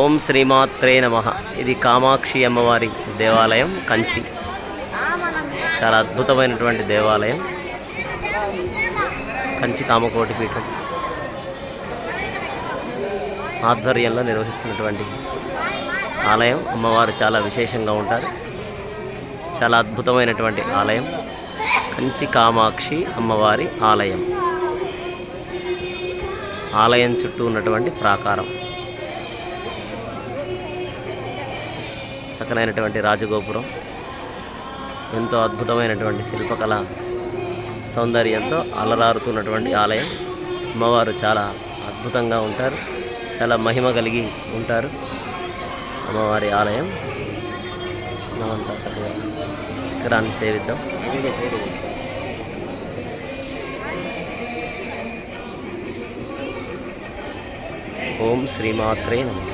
ఓం శ్రీమాత్రే నమః. ఇది కామాక్షి అమ్మవారి దేవాలయం కంచి. చాలా అద్భుతమైనటువంటి దేవాలయం. కంచి కామకోటి పీఠం ఆధ్వర్యంలో నిర్వహిస్తున్నటువంటి ఆలయం. అమ్మవారు చాలా విశేషంగా ఉంటారు. చాలా అద్భుతమైనటువంటి ఆలయం కంచి కామాక్షి అమ్మవారి ఆలయం. ఆలయం చుట్టూ ఉన్నటువంటి ప్రాకారం, చక్కనైనటువంటి రాజగోపురం, ఎంతో అద్భుతమైనటువంటి శిల్పకళ సౌందర్యంతో అలరారుతున్నటువంటి ఆలయం. అమ్మవారు చాలా అద్భుతంగా ఉంటారు, చాలా మహిమ కలిగి ఉంటారు. అమ్మవారి ఆలయం మనమంతా చక్కగా శిఖరాన్ని సేవిద్దాం. ఓం శ్రీమాత్రే నమః.